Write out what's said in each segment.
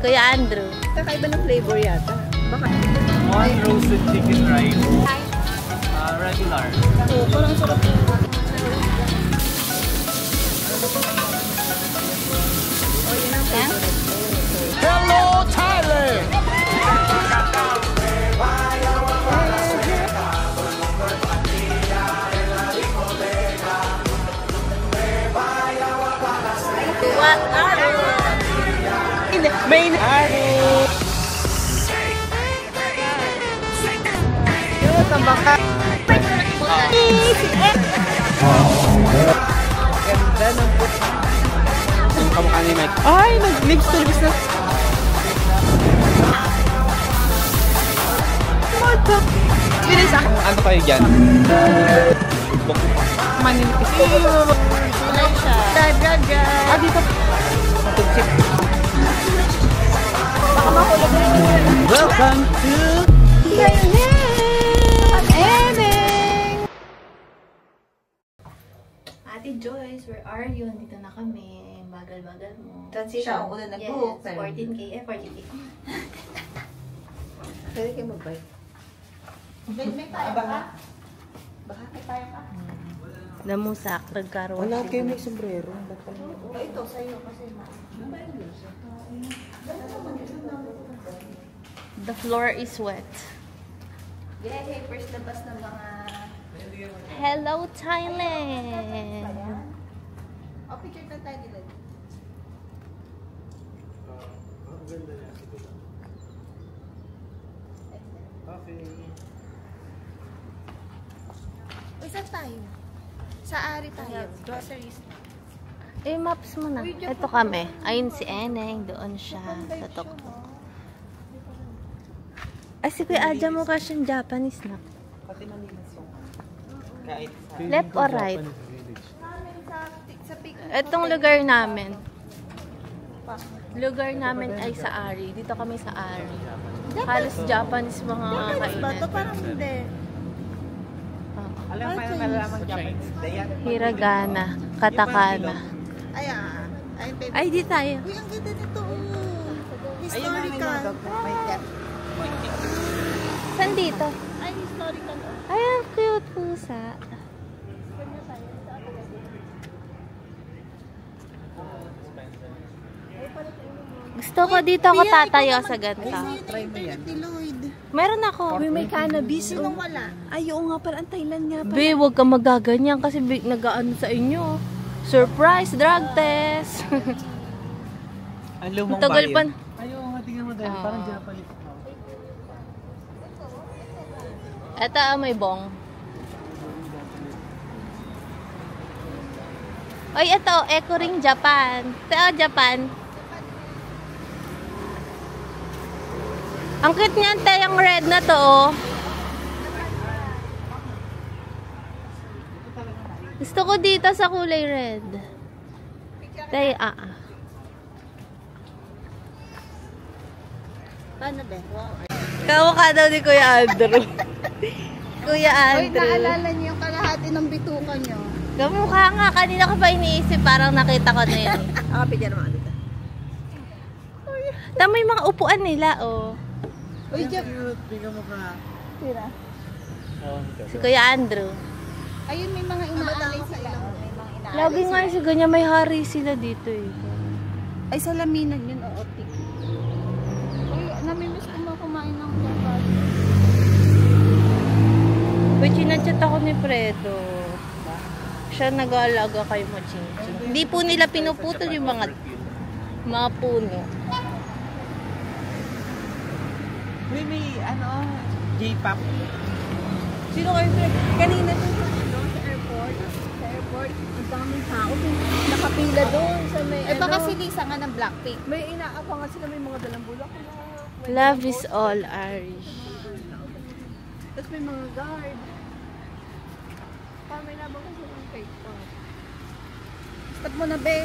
Kuya Andrew. Kakaiba ng flavor yata. Baka. One roasted chicken rice. Regular. Oo, parang sarap yun. Oh, yun ang favorite. Hello, Thailand! What are you? Main Ari! Yun, tambaka. Ganda ng puto. Yung kamukha ni Mike. Ay, nag-lips to lips na. Bilis ako. Ano kayo dyan? Maninipis. Kulay siya. Dadaga. Ah, dito. Matugchip. Baka makulog rin. Welcome to Ate Joyce, where are you? Nandito na kami. Bagal-bagal mo. Transition. Siya, una nag-book. Yes, 14K, 14K. Pwede kayo mag-bike. May tayo ka? Baka may tayo ka? Namusak, nagkaroon. Wala kayo may sombrero. Ito, sa'yo kasi the floor is wet. Yay! First labas ng mga... Hello, Thailand! O, picture na tayo nila. Okay. Uy, saan tayo? Sa Ari tayo. Groceries. Eh, maps mo na. Ito kami. Ayun si Eneng. Doon siya. Sa tuktok. Ay, si Kuya Aja mo kasi yung Japanese na. Pati Manilas yung kahit sa... Left or right? Sa pic. Itong lugar namin. Lugar namin ay sa Ari. Dito kami sa Ari. Halos Japanese mga Japanese ba? Ito kainan. parang hindi. Alam pa yung malaman Japanese. Dayan. Hiragana. Katakana. Ay, ay, baby. Ay, di tayo. Uy, ang ganda nito. Ayun na, Historical. may cat. Saan dito? Ay, historical. Ay, ang cute pusa. Gusto ko dito ako tatayo sa ganito. Try mo yan. Meron ako. Uy, may cannabis. Sinong wala? Ay, oo nga pala. Ang Thailand nga pala. Be, huwag ka magaganyan kasi nag-ano sa inyo. Surprise drug test. Ang lumang Tagal pa. Ayaw nga, tingnan mo dahil. Parang Japanese. Ito may bong. Oy, ito, Eco Ring Japan. Ito, Japan. Ang cute niyan, te, yung red na to, oh. Gusto ko dito sa kulay red. Te, Paano ba? Wow. Kamukha daw ni Kuya Andrew. Kuya Uy, Andrew. naalala niyo yung kalahati ng bituka niyo. Kamukha nga. Kanina ko pa iniisip. Parang nakita ko na yun. Picture naman dito. Tama yung mga upuan nila, oh. Uy, Jeff. Cute. Tingnan mo ka. Tira. Si Kuya Andrew. Ayun, may mga inaalay sila. May mga inaalay Lagi nga si ganyan, may hari sila dito, eh. Ay, salaminan yun. Oo, tiki. Uy, namimiss ko mo kumain ng kapal. Uy, chinachat ako ni Fredo. Siya nag-aalaga kay Machinchi. Hindi po nila pinuputol yung mga puno. Uy, may ano, J-pop. Sino kayo? Kanina doon sa airport. Sa airport, ang daming tao. Nakapila doon sa may Eh baka sinisa nga ng Blackpink. May inaabangan sila, may mga dalang bulak. Love is all Irish. Tapos may mga guard. May nabang kasi ng cake pa. Stop mo na, be.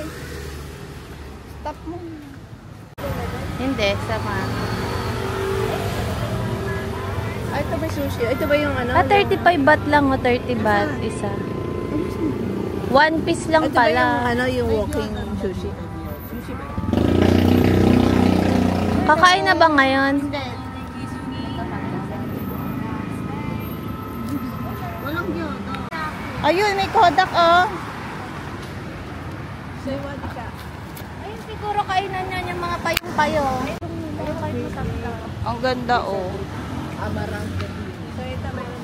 Stop mo. Hindi, sama. Ay, ito ba sushi? Ito ba yung ano? 35 baht lang o 30 baht isa. One piece lang Ito ba yung pala. ano, yung walking sushi? Sushi ba? Kakain na ba ngayon? Hindi. Walang yodo. Ayun, may Kodak, oh. Ayun, siguro kainan niya yung mga payong-payo. Ang ganda, oh.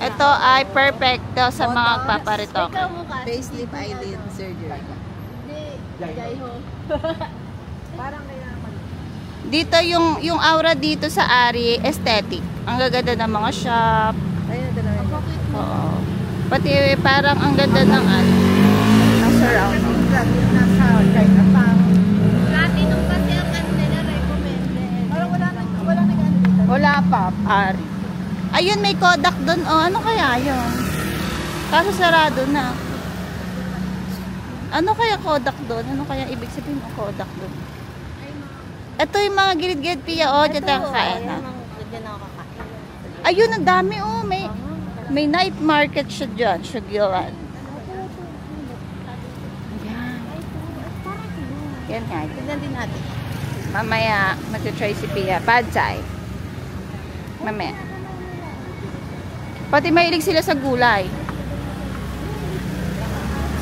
Ito ay perfecto sa mga paparitok. Ikaw mukha. Facelift eyelid surgery. Hindi. Jaiho. Parang kailangan. Dito yung aura dito sa Ari, aesthetic. Ang gaganda ng mga shop. Ayun, ito na. Oo. Pati parang ang ganda ng ano. Ang surround. Nasa Chinatown. Platinum kasi ang ano nila recommended. Parang wala nag-ano dito. Wala pa, Ari. Ayun, may Kodak doon. Oh, ano kaya yun? Kaso sarado na. Ano kaya Kodak doon? Ano kaya ibig sabihin ng Kodak doon? Ito yung mga gilid-gilid piya. Oh, dyan tayo kakain na. Ayun, ang dami. Oh, may night market siya dyan. Shugyoan. Yan nga. Tignan din natin. Mamaya, mag-try si Pia. Padsay. Mamaya. Pati mahilig sila sa gulay.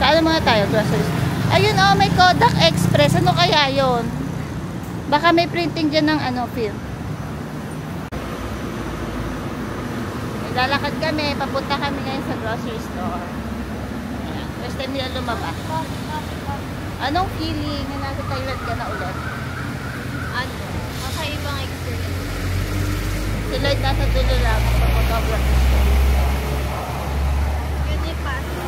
Saan mga tayo? Groceries. Ayun, oh, may Kodak Express. Ano kaya yun? Baka may printing dyan ng ano, film. Lalakad kami. Papunta kami ngayon sa grocery store. Ayan. First time nila lumabas. Anong feeling na nasa Thailand ka na ulit? Ano? Kakaibang experience. Sila yung nasa dulo lang sa photography store. Yun yung paso.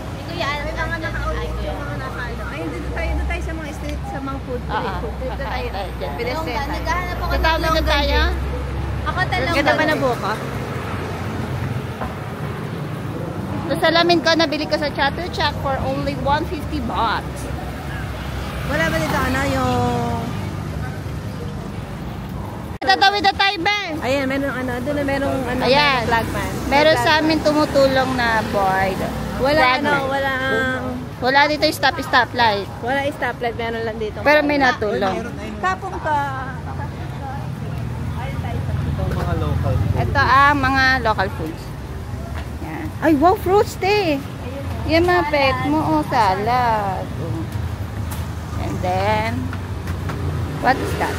Hindi ko yan. May mga naka-outfit yung mga naka-ano. Ayun, dito tayo sa mga street, sa mga food street. Dito tayo. Pedestrian tayo. Naghahanap ako Kita mo na tayo? Ako talaga. Ganda ba na buka? Sa salamin ko, nabili ko sa Chatterchuck for only 150 baht. Wala ba dito ano yung... Tatawid na tayo, be! Ayan, meron ano. Doon na merong ano. Ayan. Flagman. Meron sa amin tumutulong na board. Wala Flagman. ano, Wala dito yung stoplight. wala stoplight. Meron lang dito. Pero may natulong. Kapong ka. Ito ang mga local. Ito ang mga local foods. Yan. Ay, wow, fruits, te! Yan mga pet mo, oh, salad. Oh. And then, what is that?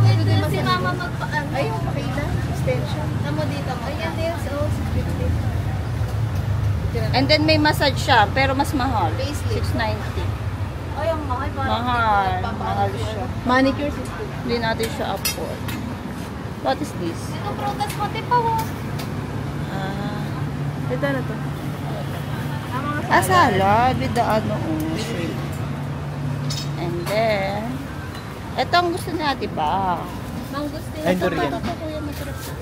Ito din si mama magpaano. Ay, okay na. Extension. Tamo dito mo. Ayan, nails. Oh, 650. And then may massage siya, pero mas mahal. Facelift. 690. Ay, ang mahal. Mahal. Mahal siya. Manicure system. Hindi natin siya afford. What is this? Ito prutas mo, tipa mo. Ito na to. Salad with the ano, shrimp. And then, ito ang gusto natin ba? Mangustin. Ay, durian. Ito, kuya, masarap siya.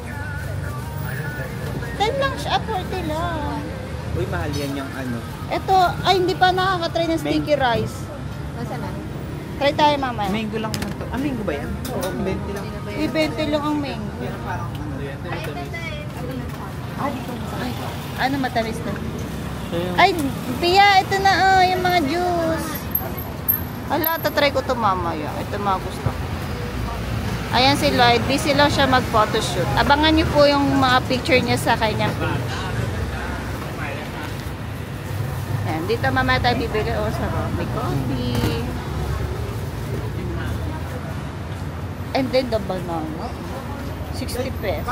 10 lang siya, 40 lang. Uy, mahal yan yung ano. Ito, ay hindi pa nakakatry ng sticky rice. Nasaan na? Try tayo mamaya. Mango lang naman to. Ah, mango ba yan? Oo, 20 lang. 20 lang ang mango. Pero parang ano yan. Ano matamis na? So, yung Ay, Pia, ito na oh, yung mga juice. Hala, tatry ko ito mamaya. Ito mga gusto ko. Ayan si Lloyd. Busy lang siya mag-photoshoot. Abangan niyo po yung mga picture niya sa kanyang page. Ayan, dito mamaya tayo bibili. Oh, sarap. May coffee. And then the banana. 60 pesos.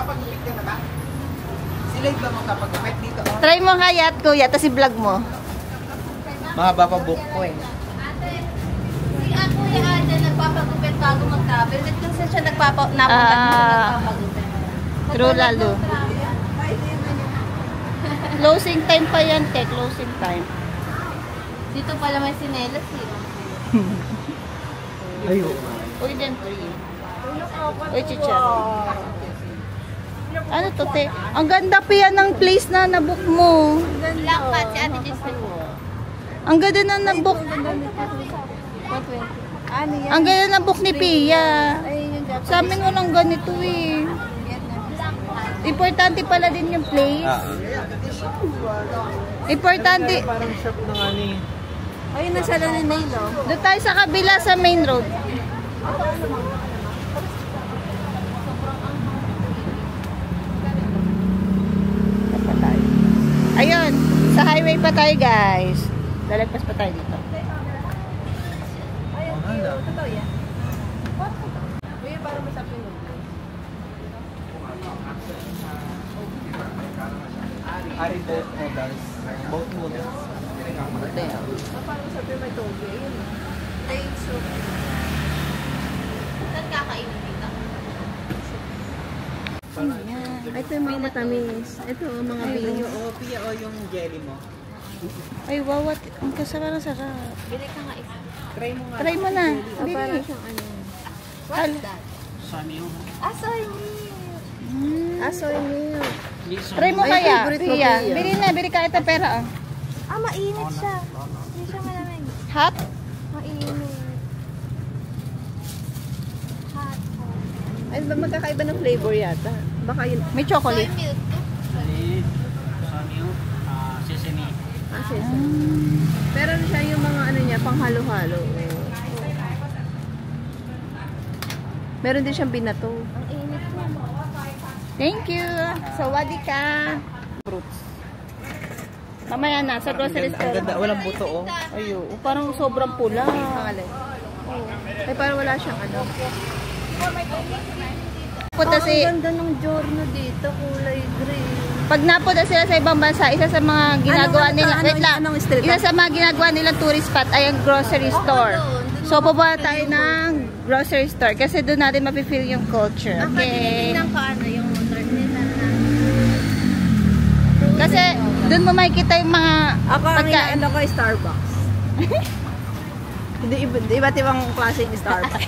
sila ba magkapag-upit dito? Try mo nga yat, kuya. Tapos i-vlog mo. Mahaba pa book ko eh. Si ako yung Ada nagpapagupit bago mag-travel. Minsan siya nagpapagupit. True lalo. Closing time pa yan, te. Closing time. Dito pala may sinelas eh. Ayun. Uy, then free. Uy, chicharon. Ano to, te? Ang ganda pa yan ng place na nabook mo. Black Pat, si Ate Jess nag-book. Ang ganda na nabook. Ano yan? Ang ganda na book ni Pia. Ayun yung Japanese. Sa amin walang ganito eh. Importante pala din yung place. Importante. Parang shop ng ano eh. Ayun na sala ni Nail, oh. Doon tayo sa kabila sa main road. Pa tayo. Ayun, sa highway pa tayo guys. Lalagpas pa tayo dito. Ayun, totoo yan. Uy, para masapin mo. Ari boat models. Boat models. Para masapin may toge. Ayun. Ayun, so. Saan kakainin dito? Ito yung mga matamis. Ito, mga beans. Pia o yung jelly mo. Ay wow, ang kasarap-sarap. Bili ka nga isa. Try mo nga. Try mo na. Ah, parang Bili. siyang ano. Al- Sami yung... Asoy Soy milk. Try mo Ay, kaya. favorite ko Pia. Pia. Bili na, bili ka ito pera. Oh. Ah, mainit siya. Hindi siya malamig. Hot? Mainit. Hot. Ay, ba magkakaiba ng flavor yata? Baka yun. May Soy chocolate. milk to. Sami yung sesame. Kasi meron siya yung mga ano niya, pang halo-halo. Meron din siyang binato. Ang init mo. Thank you. Sawadee ka. Fruits. Mamaya na, sa grocery Ang store. ganda. Walang buto oh. Ayo, parang sobrang pula. Pangalan. Ay, parang wala siyang ano. Punta si, Ang ganda ng giorno dito, kulay green. pag napunta sila sa ibang bansa, isa sa mga ginagawa Anong- nila, anong- wait lang, anong street? isa sa mga ginagawa nilang tourist spot ay ang grocery store. So, pupunta tayo ng grocery store kasi doon natin mapifeel yung culture. Okay? Tingnan ko ano yung motor nila na. Kasi doon mo makikita yung mga Ako, ang pagkain. inaano ko ay Starbucks. Hindi, iba't ibang klaseng Starbucks.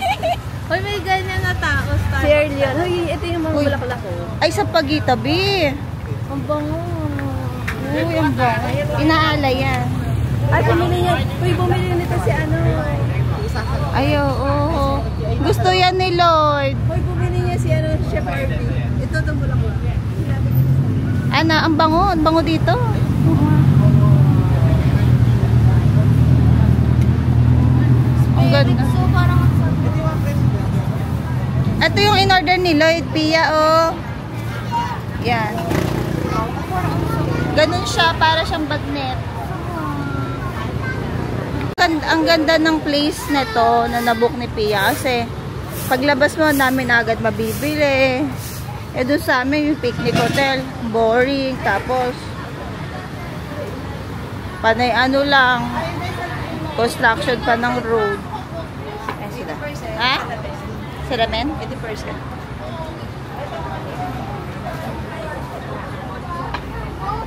Uy, may ganyan na tao. Si Earl yun. Uy, ito yung mga Uy. bulaklak ko. Ay, sa pagitabi. Ang bango. Uy, ang bango. Inaalay yan. Ay, bumili niya. Uy, bumili nito si ano. Ay, oo. Gusto yan ni Lloyd. Uy, bumili niya si ano, Chef Harvey. Ito itong bulaklak. Ana, ang bango dito. Ang ganda. So, parang ang sarap. Ito yung in-order ni Lloyd, Pia, oh. Yan. Ganun siya, para siyang bagnet. Ang ganda ng place nito na nabook ni Pia kasi paglabas mo, namin agad mabibili. Eh, doon sa amin, yung picnic hotel, boring. Tapos, panay ano lang, construction pa ng road. Eh, sila. Ha? Sila, men? 80%.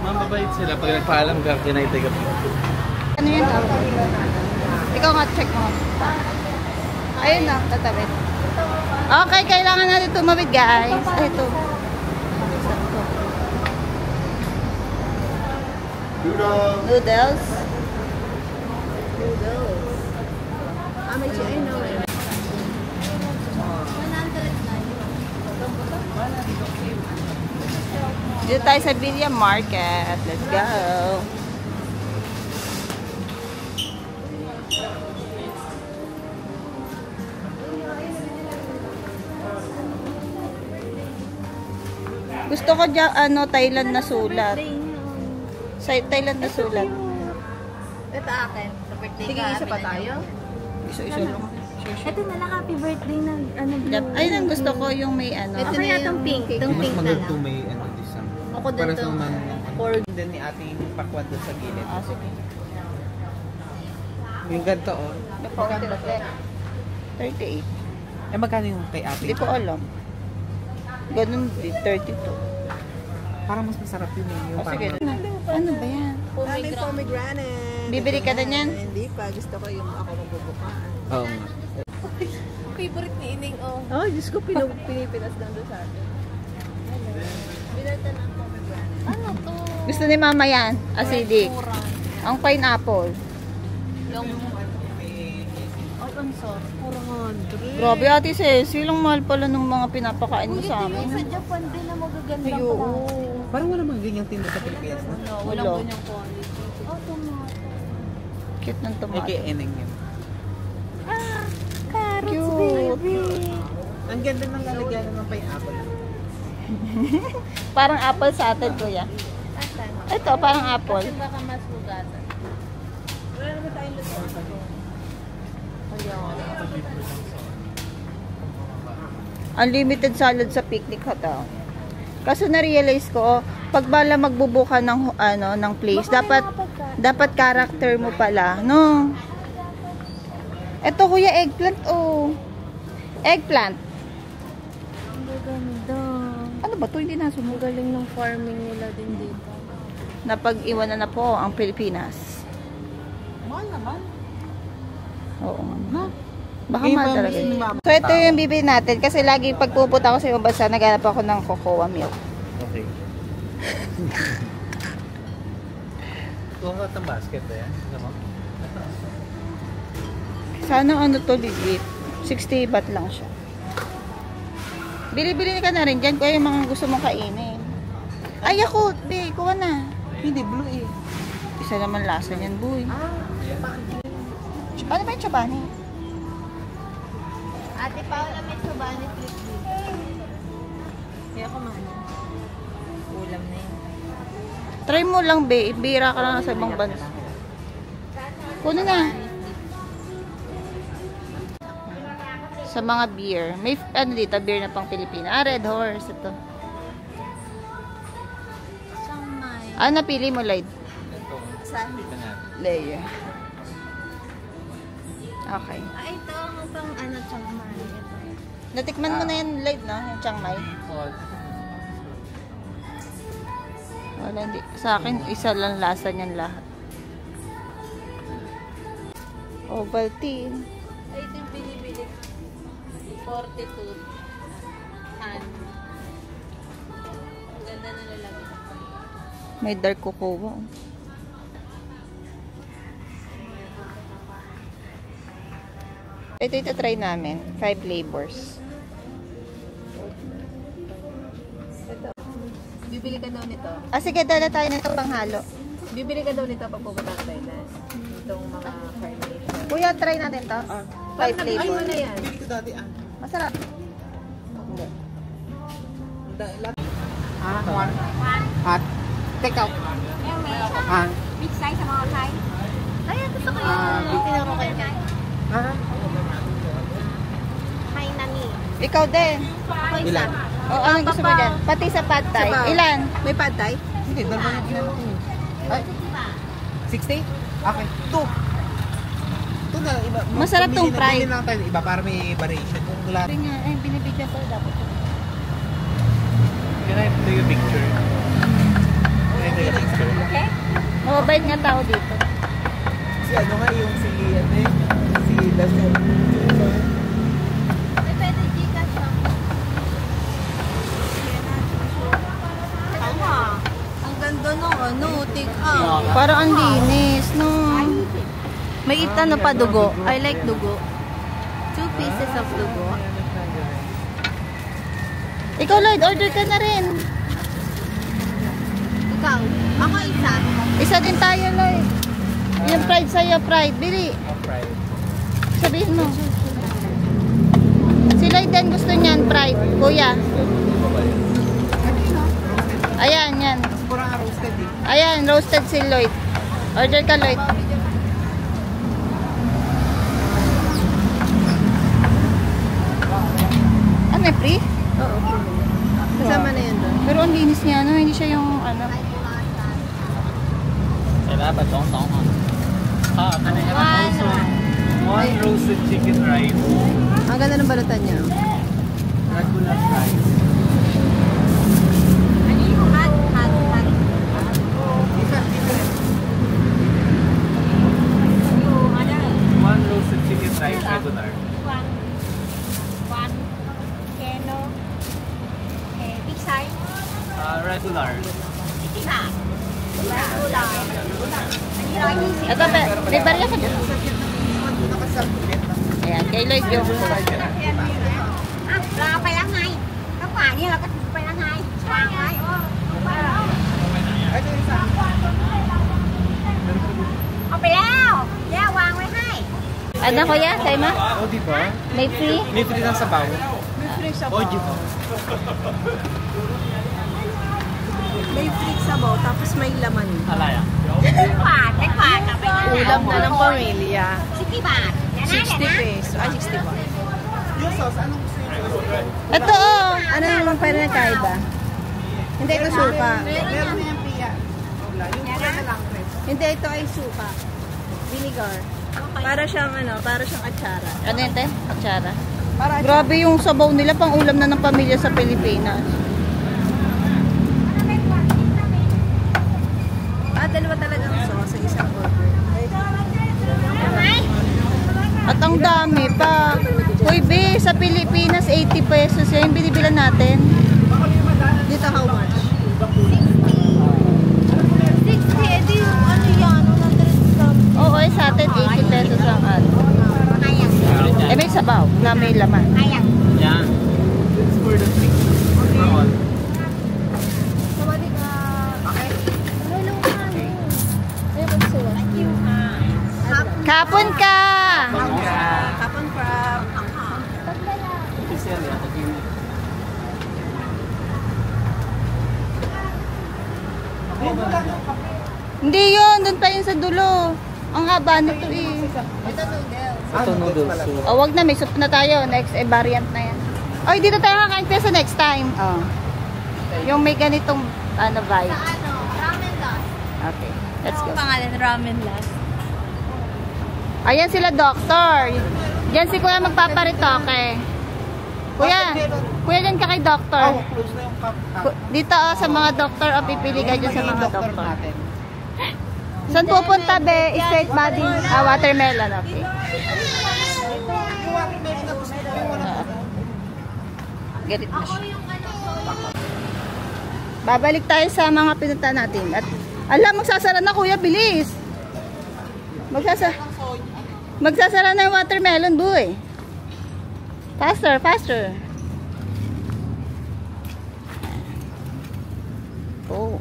Mamabait sila pag nagpaalam ka, kinay-take up. Ano yun? Ikaw nga, check mo. Ayun na, tatabi. Okay, kailangan natin tumawid, guys. Ay, ito. Noodles. Ah, may siya. Ay, no. 109. Dito tayo sa Villa Market. Let's go. Gusto ko dyan, ano, Thailand na sulat. Sa Thailand na sulat. Ito akin. Sa birthday Sige, isa pa tayo. Iso-iso lang. Ito na lang, happy birthday na ano blue. Ayun ang gusto ko, yung may ano. Ito Ako na kaya yung itong pink. cake. Itong pink na lang. may ano this one. Ako din Para to. sa man pork din ni ating pakwan doon sa gilid. Ah, sige. Yung ganito oh. 38. Eh magkano yung kay ate? Hindi ko alam. Ganun din, 32. Parang mas masarap yun eh. Yung Oh, sige. parang Ano ba yan? Aming pomegranate. Bibili ka na niyan? Hindi pa. Gusto ko yung ako magbubukaan. Oo nga. Favorite ni Ining, oh. Oh, Diyos ko, pinipinas lang doon sa akin. Binata ng pomegranate. Ano to? Gusto ni mama yan, acidic. Mura. Ang pineapple. Yung... Ay, ang sarap. 400. Grabe ate Ceci, lang mahal pala ng mga pinapakain mo sa Yung amin. sa Japan din na magaganda Ay, pala. oo. Parang wala mga ganyang tinda sa Pilipinas na. No, walang Wala. ganyang quality. Oh, tomato. Cute ng Ay, tomato. kay Eneng yun. Cute. Ang ganda ng lalagyan ng pineapple. Parang apple sa atin, kuya. Asan? Ito, parang apple. Kasi baka mas lugatan. Wala naman tayong luto. Unlimited salad sa picnic hotel. Kaso na-realize ko, pag bala magbubuka ng ng place, dapat character mo pala, no? Ito kuya, eggplant oh. Eggplant. Ang ganda. Ano ba 'to? Hindi Ang nasunod. galing ng farming nila din dito. Napag-iwanan na po ang Pilipinas. Mahal naman. Oo nga. Ha? Baka Iba mahal talaga. may mama. So ito yung bibili natin kasi lagi pag pupunta ako sa ibang bansa, naghanap ako ng cocoa milk. Okay. Kuha ka ng basket ba yan? Ano mo? Sana ano to legit. 60 baht lang siya. Bili-bili ka na rin dyan kung yung mga gusto mong kainin. Ay, ako, be, kuha na. Hindi, blue eh. Isa naman lasa niyan, boy. Ano ba yung chabani? Ate Paula, may sabani flip dito. Kaya kumain. Ulam na yun. Try mo lang, be. Bira ka lang sa ibang bansa. Kuno na. Sa mga beer. May ano dito, beer na pang Pilipina. Ah, Red Horse. Ito. Sangmay. Ah, napili mo, Lloyd? Ito. Saan? Ito na. Layer. Okay. Ah, ito ang pang ano, sangmay. Ito. Natikman mo na yan, Lloyd, no? Yung Chiang Mai. Wala, hindi. Sa akin, isa lang lasa niyan lahat. Ovaltine. Ay, ito yung binibili. 42. An. Ang ganda na lalaki. May dark cocoa. Ito try namin. 5 flavors. Bibili ka daw nito. Ah, sige, dala tayo nito panghalo. Bibili ka daw nito pag pupunta ka Thailand. Itong mga carnation. Kuya, try natin to. 5 Ay, flavors. ano yan? Bili ko dati ah. Masarap. Hot. Take out. Ah. Big size sa mga kain. Ay, gusto ko yun. Tinuro kayo kain. Hi, Nani. Ikaw din. Ilan? O, anong gusto mo dyan? Pati sa pad thai. Sabaw. Ilan? May pad thai? Hindi, dalawa yung pinano ko. Ay. 60? Okay. 2. Ito na, iba. Masarap tong fried. Pili lang tayo, iba para may variation. Kung wala. Sabi nga, ay, binibigyan pa dapat. Can I take a picture? Can I take a picture? Okay? Mababait nga tao dito. Si ano nga yung si ano eh, si Daniel. May pwede Gcash lang. Tama. Ang ganda ng ano, take out. Parang ang linis, no? May ita na pa dugo. I like dugo. 2 pieces of dugo. Ikaw, Lloyd, order ka na rin. Ikaw. Ako isa. Isa din tayo, Lloyd. Yung pride sa'yo, pride. Bili. Fried. Sabihin mo. Si Lloyd din gusto niyan, pride. Kuya. Ayan, yan. Kurang roasted eh. Ayan, roasted si Lloyd. Order ka, Lloyd. Ano, free? Oo. Kasama na yun doon. Pero ang linis niya, no? Hindi siya yung, ano. Dapat tong-tong one roasted chicken rice. Ang ganda ng balutan niya. Regular rice. Hot. Isa, different. One roasted chicken rice, regular. One. Keno. Big size. Regular. Isa. Regular. Ito, may barya ka dyan. Ayan, kay Lloyd yung. Wala ka pala ngay. Kapani, wala ka pala ngay. Ngay. Ito yung isa.เอาไปแล้ว Ano kuya? Sa'yo ma? Oh, di ba? May free? May free ng sabaw. May free sa Oh, di ba? May free sabaw, tapos may laman. Alaya. Ulam na ng pamilya. 60 pesos. Ay, 60 ba? Yung sauce, anong gusto niyo? Ito oh. Ano naman pa rin kaiba? Hindi ito suka. Meron na yung piya. Yung pula na lang, Chris. Hindi, ito ay suka. Vinegar. Para siyang atsara. Ano yun te? Atsara. Para Grabe yung sabaw nila pang ulam na ng pamilya sa Pilipinas. dalawa talagang sauce sa isang order. At ang dami pa. Uy, be, sa Pilipinas, 80 pesos yan yung binibilan natin. Dito how much? 60, edi yung ano yan, 100 Oo, sa atin, 80 pesos ang ano. Eh, may sabaw na may laman. Yan. It's for the free. For all. Sabadi ka. Okay. Hello, mami. Ay, magsuwa. Thank you. Kapon ka! Kapon crab. Hindi yun, doon pa yun sa dulo. Ang haba nito eh. Ito noodles soup. O, wag na, may soup na tayo. Next, variant na yan. Oy, dito tayo kakain peso next time. Oh. Yung may ganitong, vibe. Ano, ramen last. Okay, let's go. Pangalan, ramen last. Ayan sila, doctor. Diyan si kuya magpaparitoke. Kuya dyan ka kay doctor. Oh, close na yung cup. Dito sa mga doctor, pipili ka dyan sa mga doctor. natin. Saan pupunta, be? Straight body? Watermelon, okay. Get it na siya. Babalik tayo sa mga pinunta natin. At alam, magsasara na kuya, bilis. Magsasara na yung watermelon, boy. Faster, faster. Oh.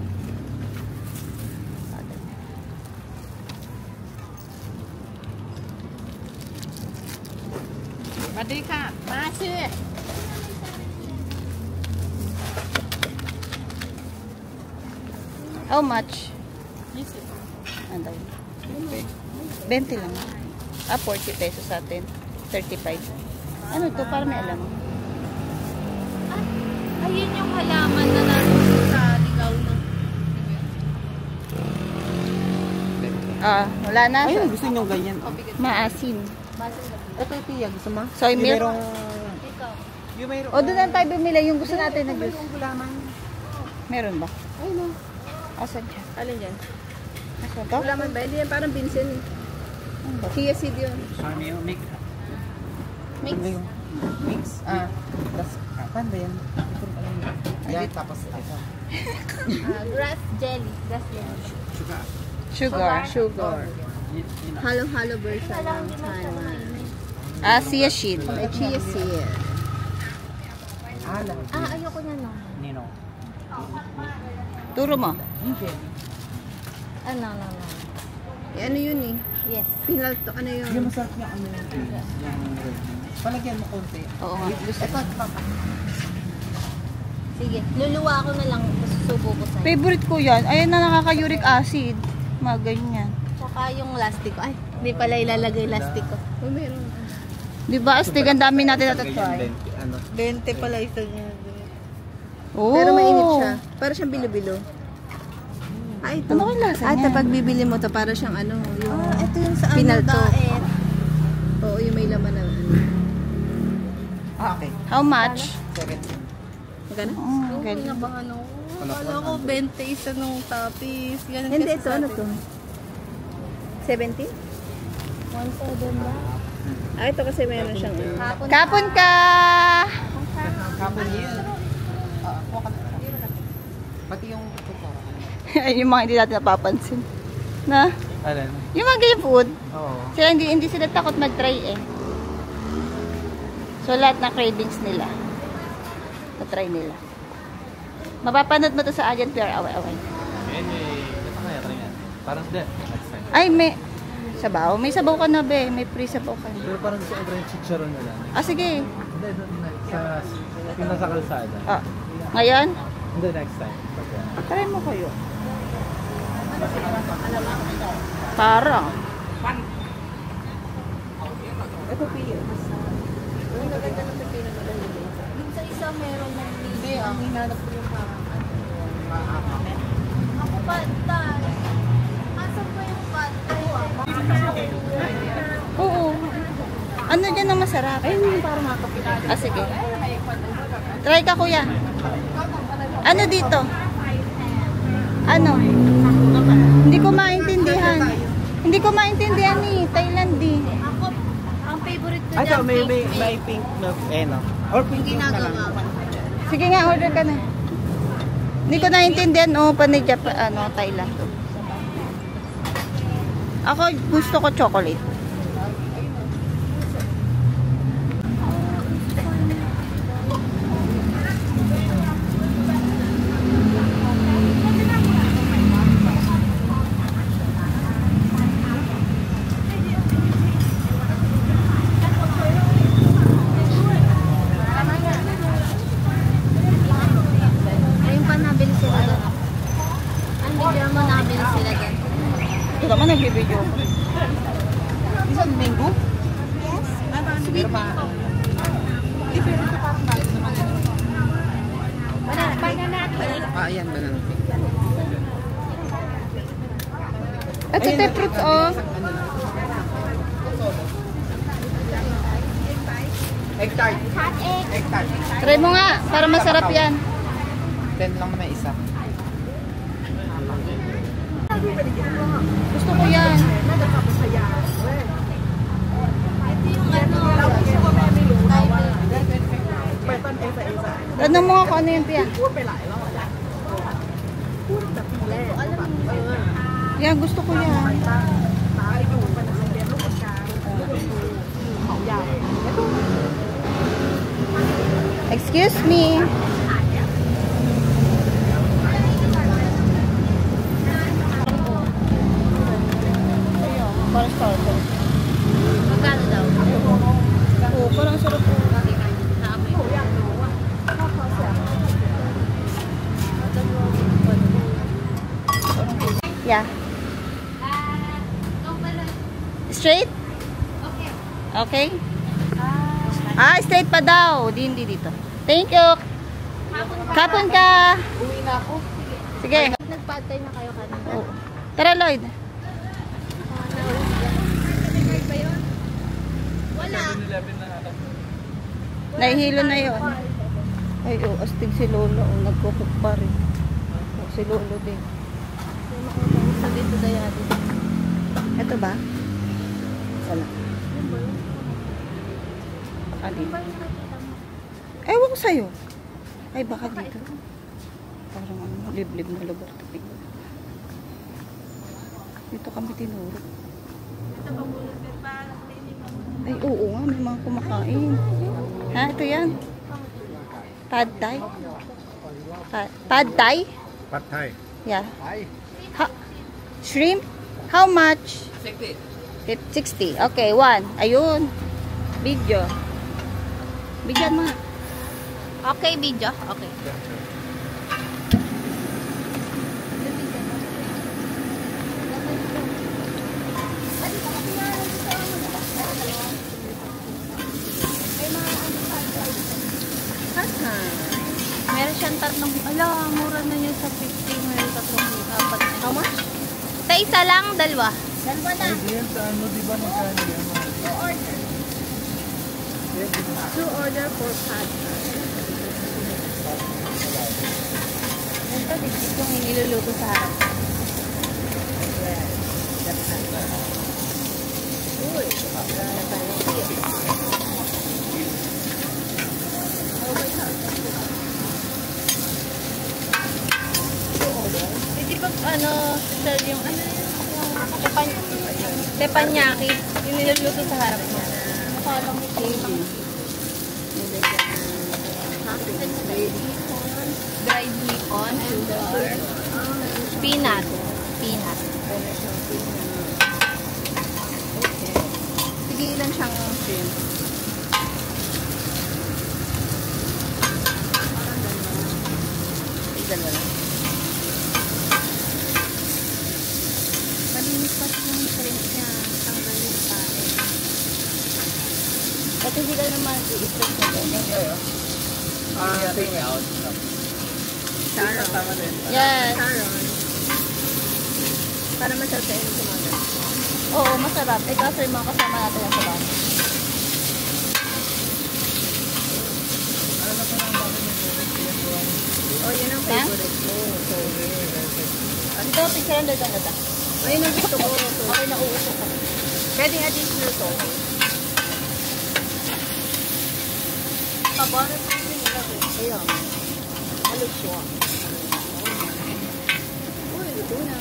Madali ka. Masi. How much? Ano? 20 lang. 40 pesos sa atin. 35. Ano to? Para may alam. Ayun yung halaman na naroon sa ligaw na. Wala na. Ayun, gusto nyo ganyan. Maasim. Ito yung piya, gusto mo? Soy milk? Ikaw. Yung mayroong... O, doon lang tayo bumili. Yung gusto natin na juice. Mayroong gulaman. Meron ba? Ayun o. Asan siya? Alin dyan? Asan to? Ulaman ba? Hindi yan parang binsin eh. Chia seed yun. Sorry, mix. Mix. Mix? Tas, paano ba yan? Yan, tapos ito. Grass jelly. Grass jelly. Sugar. Halo-halo version ng Taiwan. Chia seed. May chia seed. Ayoko na no. Nino. Turo mo. Hindi. No. Ano yun eh? Yes. Pinalto, ano yun? Yung masarap niya ano yung palagyan mo konti. Oo nga. Ito, papa. Sige. Luluwa ako na lang. Susubo ko sa'yo. Favorite ko yan. Ayan na nakaka-uric acid. Mga ganyan. Tsaka yung lastic ko. Ay, hindi pala ilalagay lastic ko. Oh, meron. Diba, astig, ang dami natin natatry. Ano? 20 pala isa niya. Oh. Pero mainit siya. Para siyang bilo-bilo. Ito. Ano kang lasa Ito, niyan? pag bibili mo to para siyang ano, yung Ito yung sa pinalto. diet. Oo, yung may laman na ano. Okay. How much? 17. Magkano? Oh, okay. Kinabahan ako. Ano, Kala ko 20 isa nung tapis. Ganun Hindi, kasi ito, sa ano atin. to? 70? 1.7 ba? Ito kasi meron siyang ano. Hapon. Kapon ka! Kapon yun. Kuha ka na. Pati yung tuto. Yung mga hindi natin napapansin. Na? Alin? Yung mga ganyan food. Oo. Sila hindi sila takot mag-try eh. So lahat ng cravings nila. Na-try nila. Mapapanood mo to sa Agent PR away-away. Ito kaya try yan. Parang dead. Next time. Ay, Sabaw? May sabaw ka na, be. May free sabaw ka na. Pero parang gusto ko yung chicharon na lang. Ah, sige. Hindi, doon na. Yung nasa kalsada. Ah, ngayon? Hindi, next time. Try mo kayo. Parang. Ito piyo. Ang gaganda ng pipino na lang. Yung sa isa meron ng Hindi, ang hinanap ko yung parang Ako patay. Asan ba yung patay? Oo. Ano dyan ang masarap? ayun yung parang makapila. Ah, sige. Try ka, kuya. Ano dito? Ano? Hindi ko maintindihan. Hindi ko maintindihan ni Thailand eh. Ako, ang favorite ko Ay, dyan, may pink na, no? Or pink na lang. ginagawa ko. Sige nga, order ka na. Hindi ko naintindihan, panay Japan, Thailand to. Ako, gusto ko chocolate. Ayun pa nabili sila doon. Ang bigyan mo nabili sila doon. Ito naman, nagbibideo ko. Isang mango? Sweet mango. Banana. Ayan, banana pink. At ito yung fruits, oh. Egg tart. Hot egg. Egg tart. Try mo nga, para masarap yan. 10 lang na isa. Gusto ko yan. Ito yung ano. Tanong mo nga kung ano yan, Pia. Yan, gusto ko yan. Excuse me. Parang starter. Magkano daw? Oo, parang sarap po. Yeah. Straight? Okay. Okay? Straight pa daw. Hindi dito. Thank you. Kapon ka. Uwi na ako. Sige. Nagpatay na kayo kanina. Oo. Tara, Lloyd. Wala. Nahihilo na yon. Ay, astig si Lolo. Nagkukuk pa rin. Si Lolo din. Sa dito dayado. Ito ba? Wala. Baka dito. Ewan ko sa'yo. Ay, baka dito. Parang liblib na lugar. Dito kami tinuro. Ay, oo nga. May mga kumakain. Ha? Ito yan. Pad Thai. Pad Thai? Pad Thai. Yeah. Shrimp? How much? 60. 60. Okay, one. Ayun. Video. Bigyan mo. Okay, video. Okay. Meron siyang tatlong, mura na niya sa 50. Meron tatlong apat. How much? Sa isa lang, dalawa. Dalawa na. Yan sa ano, di ba magkano yan? Two order for pad. Ito, dito yung niluluto sa harap. Hindi ba, sir, yung teppanyaki, yung niluluto sa harap mo. Parang dried hipon, sugar, peanut. shrimp. Dalawa lang. Malinis pa yung shrimp niya. Tanggal yung kain. At hindi ka naman i-stress na ganyan. Take me out. Sharon. Yes. Sharon. Para masasayin ko mga. Oo, masarap. Eh, kaso yung mga kasama natin yung sarap. Oh, yun ang favorite ko. Ito, picture ang dito. Ayun ang gusto ko. Okay, nauusok ka. Pwedeng additional to. Paborito ko yung ilagay. Ayun. Halos siya. Uy, ito na.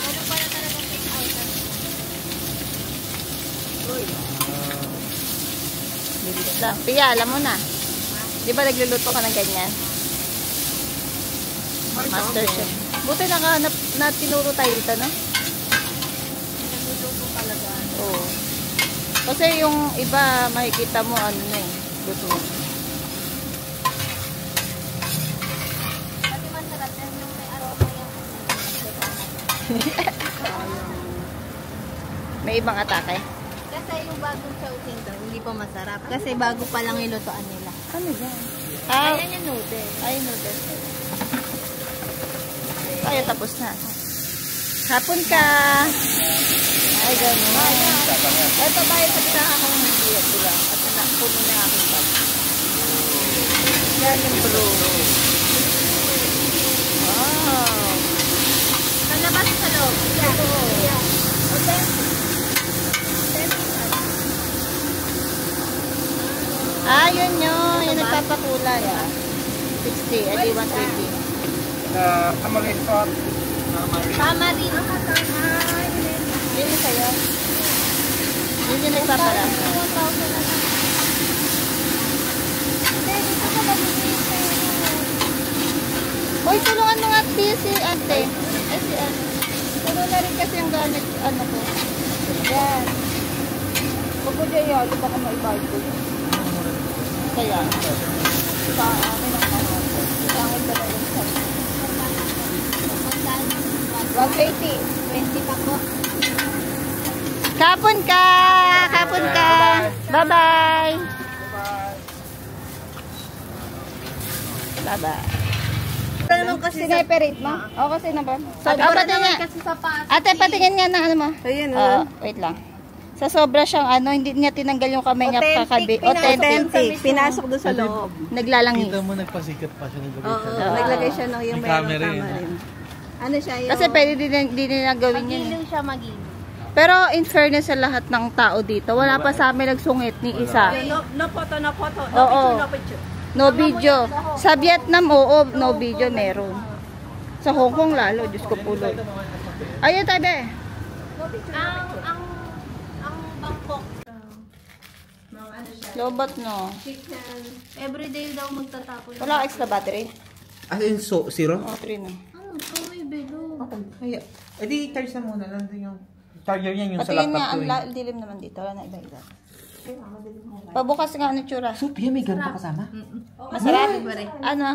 Ano pala talaga take out? Uy. Bilis lang. Pia, alam mo na. Di ba nagluluto ka ng ganyan? Master Chef. Buti nakahanap na tinuro tayo dito, no? Nagluluto talaga. Oo. Kasi yung iba, makikita mo ano na eh. Luto. Kasi masarap yan yung may aroma yung May ibang atake. Kasi yung bagong chowking daw, hindi pa masarap. Kasi bago pa lang ilutoan nila. Ano yan? Ah, Ayan yung noodles. ay, noodles. Ay, tapos na. Hapon ka. Ay, gano'n. Ito tayo sa pinaka ng nagbiyak ko lang. At puno na aking bag. Yan yung bro. Wow. Sa labas sa loob. Yeah. Okay. Ah, yun yun. Yung nagpapakulay. 60. Edi 120. Tamarind sauce. Tamarin. Yun yung sa'yo. Yun yung nagpaparasa. 1,000 na lang. Hindi, dito ka mabibili sa'yo. Hoy, tulungan mo nga si ate. Ay, si ate. Puno na rin kasi yung gamit, ano ko. Yan. Huwag ko dyan yan. Baka maibayad ko. Kaya. Sa akin ang kahapon. Sa akin ba na yung sa'yo? 180. 20 pa ko. Kapon ka! Kapon ka! Bye-bye! Bye-bye. Ito naman kasi sa... Sineperate mo? Oo, kasi na ba? Sobra patingin naman nga. kasi sa pato. Ate, patingin nga na ano mo. Ayun, Wait lang. Sa sobra siyang ano, hindi niya tinanggal yung kamay niya kakabi. Authentic. Pinasok doon sa loob. Naglalangis. Kita mo nagpasikat pa siya. Oo, naglagay siya ng yung May camera mayroong yun. tamarin. Ano siya yung... Kasi pwede din nila gawin yun. Magiling siya magiling. Pero in fairness sa lahat ng tao dito, wala pa sa amin nagsungit ni isa. No photo, no photo. Oo. No picture. No video. Sa Vietnam, oo, no video meron. Sa Hong Kong lalo, Diyos ko pulo. Ayun tabi. Ang Bangkok. Lobat no. Chicken. Everyday daw magtatapon. Wala extra battery. As in, zero? Oh, 3 na. Ano to? May belo. Kaya, edi charge na muna. Nandun yung charger niyan yung sa Patingin nga, laptop ang ko. dilim naman dito. Wala na iba-iba. Pabukas nga ano tsura. So, Pia, may ganito kasama? Masarap. Ano?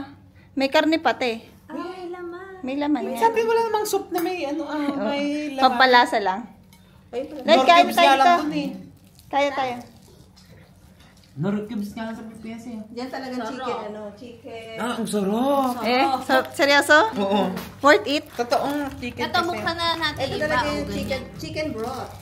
May karne pati. Ay, laman. May laman yan. Sabi wala namang soup na may ano may laman. Pampalasa lang. Ay, Like, kaya Cubes tayo nga lang ito. dun eh. Kaya tayo. Nor cubes nga lang sa Pilipinas eh. Diyan talagang chicken, ano, chicken. Ah, ang sarap. Seryoso? Oo. Worth it? Totoong chicken Ito, buksan na natin Ito iba. talaga o, yung ganyan. chicken broth.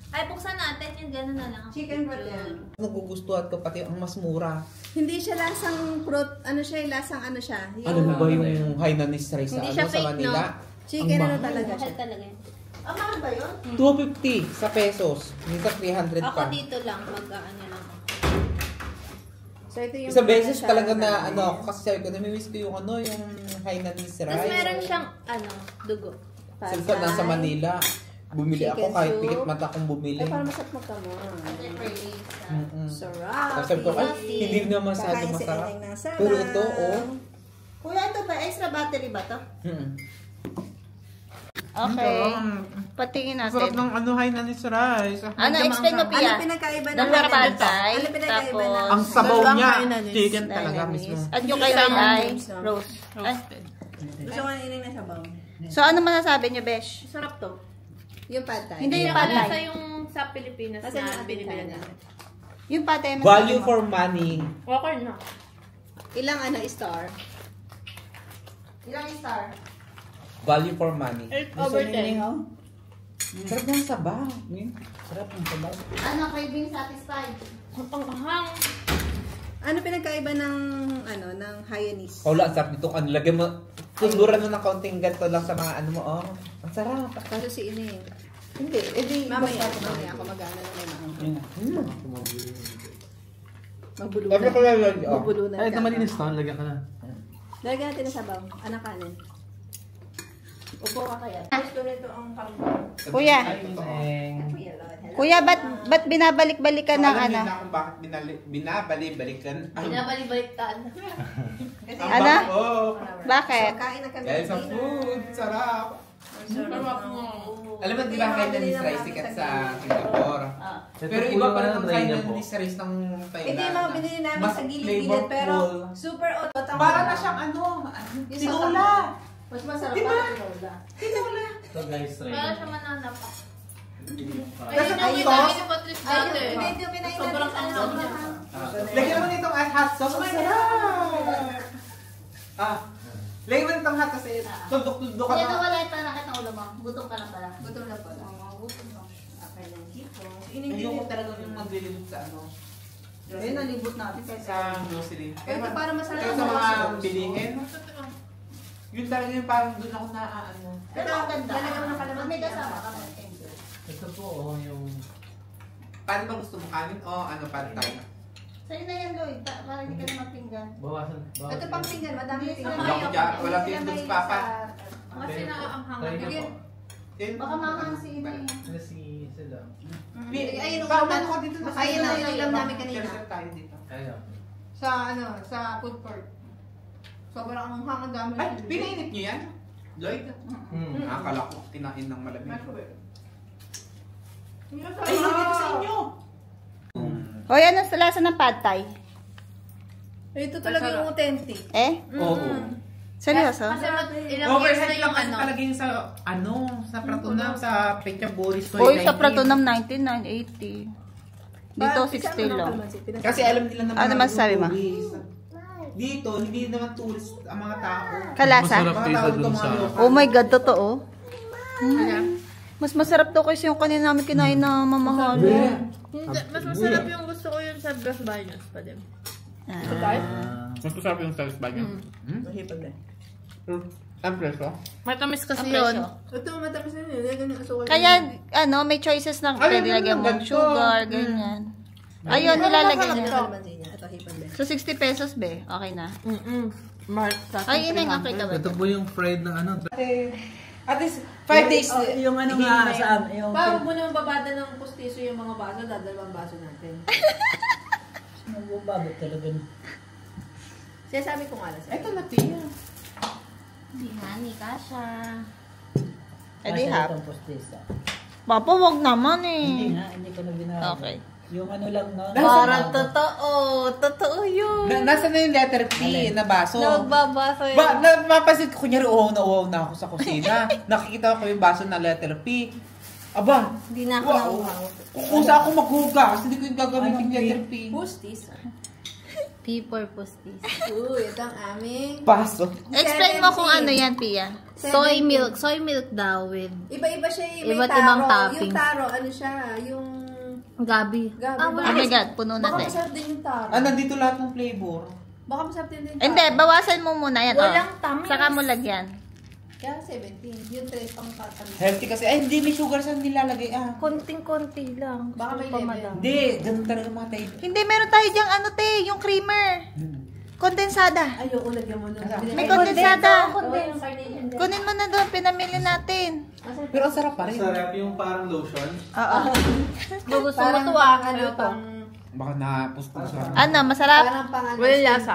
Ay, buksan natin yung gano'n na lang. Chicken broth yan. Nagugustuhan ko pati ang mas mura. Hindi siya lasang broth, ano siya, lasang ano siya. Yung, Ano mo ba yung Hainanese rice sa, Hindi ano, siya sa fake, Manila? no? Chicken Ang ano mahal. talaga Mahal siya. talaga yun. Mahal ba yun? 250 sa pesos. Minsan 300 Ako pa. dito lang, mag-ano lang. So ito yung... Isang beses siya talaga na ano, kasi sabi ko, namimiss ko yung ano, yung Hainanese rice. Tapos meron siyang, dugo. Silpa nasa Manila. Bumili ako Chicken kahit soup. pikit mata akong bumili. Ay, parang masarap magkamon. Sarap. Tapos sabi ko, ay, hindi na masyado Kakain si masarap. Eneng ng sarap. Pero ito, oh. Kuya, ito ba? Extra battery ba to? Okay. Patingin Sarap natin. ng anuhay na ni Rice. Ano, explain mo, Pia? Ano pinagkaiba ng Dalawa Hainanese? patay, Ano pinagkaiba tapos ng... Ang sabaw dalawang niya, Hainanese? chicken talaga Hainanese. mismo. At yung kay Red Eye, roast. Ay. Gusto ko ining na sabaw. So, ano masasabi niyo, Besh? Sarap to. Yung patay. Hindi yung Lasa patay. yung sa Pilipinas Kasi na yung binibili ating namin. Yung patay, Value for money. Okay na. Ilang star? Ilang star? Value for money. 8 over 10. Sarap ng sabaw. Sarap ng sabaw. Ano, craving satisfied? Ang panghang. Ano pinagkaiba ng ng Hainanese? Wala, sarap dito. Ano, lagyan mo, tuguran mo ng kaunting ganito lang sa mga ano mo. Oh, ang sarap. Kaso si Ining. Hindi, edi. Mamaya ako mag-ano na may mga. Magbulunan. Sabi ko lang yun. Oh. Magbulunan Ay, ka. ito malinis to. Lagyan ka na. Lagyan natin ng sabaw. Anak kanin. Upo ka kaya. Gusto nito ang karbo. Kuya, kuya, ba't binabalik-balik ka ng Alam ano? niyo na kung bakit binabalik-balikan. Binabalik-baliktad. Ang Ano? bango. Bakit? Kain na kami. Dahil sa food, sarap. Alam mo, di ba Hainanese rice sikat sa Singapore? Pero iba pa rin ang Hainanese rice ng Thailand. Ito yung mga binili namin Mas sa gilid-gilid pero flavorful. super otot. Para na siyang ano, tinola. Mas masarap Diba? pa tinola. Tinola. Ito guys, try. Para siya manana pa. Kasi Ayun ang yung sauce, ginawa ni Patrice dati. Hindi yung pinain Sobrang anghang niya. lagyan mo nitong hot sauce. Ang sarap. Lagyan mo nitong hot sauce. Tuldok-tuldok ka Kaya na. nawala yung panakit ng ulo mo. Gutom ka na pala. Gutom na po. Gutom na. Okay lang dito. Ayoko talaga yung maglilibot sa ano. Eh, nalibot natin Sa grocery. Pero ito para masarap Kaya sa mga bilihin. Yun talaga yung parang doon ako na ano. Pero ang ganda. Lalagyan mo ng kalamansi. Pag may kasama ka, Ito po, oh, yung... Paano ba gusto mo kanin o ano pantay? sa'yo na yan, Lloyd. Para hindi ka na mapinggan. Bawasan. Ito pang pinggan, madami Hindi pinggan. Wala ko dyan. Wala pinggan si Papa. Kasi naaanghangan Try niya. niyo po. Baka mamang si Ina eh. Kasi sila. Ayun, Paano ko dito? Ayun ang ulam namin kanina. Share tayo dito. Kaya. Sa food court. Sobrang anghang, ang dami. Ay, pinainit niyo yan? Lloyd? Hmm. Akala ko kinain ng malamig. Ay, Ay, hindi ko sa inyo. O yan ang lasa ng pad thai. Ito talaga yung authentic. Eh? Oo. Seryoso? Kasi ilang years na Overhead lang yung kasi ano. palagay sa sa Pratunam, sa Pecha Boris. Uy, sa Pratunam 19,980. Dito 60 lang. Kasi alam nila naman. Ano masasabi mo? Dito, hindi naman tourist ang mga tao. Kalasa? Masarap kaysa dun sa... Oh my God, totoo. Mas masarap to kasi yung kanina namin kinain na mamahal. Hindi, mas masarap yung gusto ko yun sa Bros Baños pa din. Mas masarap yung service bag niya. Ang preso? Matamis kasi Ang yun. presyo. Ito, matapos na yun. Lagyan ng asukal. Kaya, ano, may choices na Ay, pwede lagyan mo ganito. sugar, ganyan. Ayun, nilalagay niya. Kalamansi niya. Ito, hipan din. So, 60 pesos, be. Okay na. Mahal sa Ay, inay, okay ka ba? Ito po yung fried na ano. At least, 5 days. Yung ano nga sa yung Bago mo naman babada ng pustiso yung mga baso, dadalawang baso natin. nagbabago talaga. Siya sabi ko nga lang sa'yo. Ito na tiya. Hindi nga, ni Kasha. Eh, di half. Itong postisa. Papa, wag naman Hindi eh. nga, hindi ko na binago. Okay. Yung ano lang no. Parang totoo. Totoo yun. Nasa na yung letter P na baso? Nagbabasa yun. Napapansin ko, kunyari, uhaw na ako sa kusina. Nakikita ko yung baso na letter P. Aba, Hindi na ako wow. nauhaw. Kung saan ako maghugas, hindi ko yung gagamitin yung letter P. Pustis. P for pustis. Uy, ito ang aming... Baso. Explain mo kung ano yan, Pia. Soy milk. Soy milk daw with Iba-iba siya yung may Iba't taro. ibang Yung toppings. taro, ano siya, yung... gabi. Gabi. Ah, Oh wala. my God, puno na Baka tayo. masarap din yung taro. Nandito lahat ng flavor. Baka masarap din yung taro. Hindi, bawasan mo muna yan. Walang Oh. tamis. Saka mo lagyan. Kaya 17. Yung 3 pang tatamis. Healthy kasi. Ay, hindi may sugar sa nilalagay. Konting-konti lang. Baka may Gusto pa, level. madam. Hindi, ganun talaga mga tayo. Hindi, meron tayo dyang ano, te, yung creamer. Kondensada. Ay, oo, lagyan mo nun. May kondensada. Oo, yung carnation din. Kunin mo na doon, pinamili natin. Pero ang sarap pa rin. Sarap yung parang lotion. Oo. Gusto mo Parang to ah. ano, pang... Baka napustong sa... Ano, masarap? Parang pang ano. Wala lasa.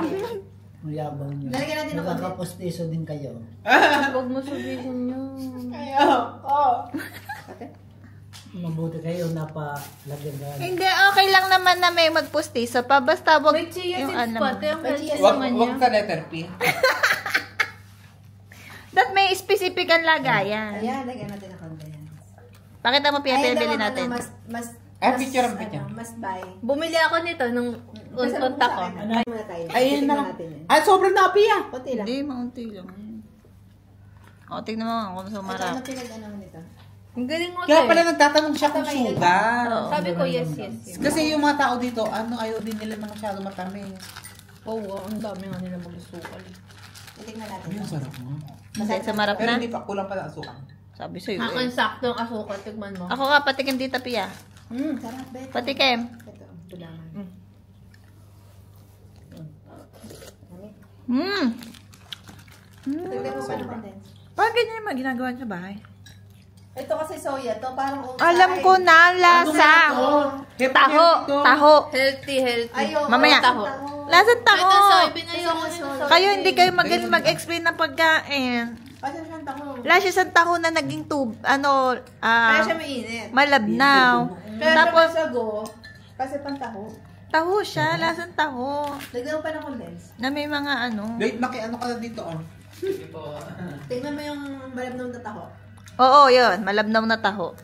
Mayabang niyo. Lalagyan natin ng Magkakapostiso din kayo. Huwag mo sabihin yun. Mabuti kayo napalagyan ka. Hindi, okay lang naman na may magpustiso pa. Basta wag May chia yung seeds ano. pati. Ang healthy Wag, naman wag niya. sa letter P. That may specific ang lagayan. Ayan, lagyan natin ng condensed. Pakita mo, Pia, bili natin. Picture ang picture. Mas buy. Bumili ako nito nung unpunta ko. Ayun na lang. Ay, sobrang napi ah. Kunti lang. Hindi, maunti lang. O, tignan mo kung Ito, sumarap. ano pinag-ano nito? Ang galing mo, Kaya te. pala nagtatanong siya kung sugar. Sabi ko, yes, yes. Kasi yung mga tao dito, ayaw din nila na masyado matamis. Oo, ang dami nga nila mag-sukal. Tingnan natin. Yung sarap mo. Kasi sumarap Pero na. hindi pa, kulang pala ang suka. Sabi sa'yo Akin eh. sakto ang asukal. Tigman mo. Ako nga, patikim dito, Pia. Sarap, bet. Patikim. Ito, tulangan. Tignan mo pa ng condensed. Parang ganyan yung mga ginagawa sa bahay. Ito kasi soya, to parang Alam ko na, lasa. Taho. Taho. Healthy, healthy. Ayaw. Mamaya. Taho. Lasang taho. Ito, soybean. Ayoko nito. Kayo hindi kayo magaling mag-explain ng pagkain. Kasi siyang tako. Lasa siyang taho na naging Kaya siya mainit. malabnaw. Kaya Tapos, siya sago, kasi pantaho. taho siya, lasang taho. Lagyan mo pa ng condensed. Na may mga Wait, ano ka na dito oh. Tingnan mo yung malabnaw na taho. Oo, yun. Malabnaw na taho.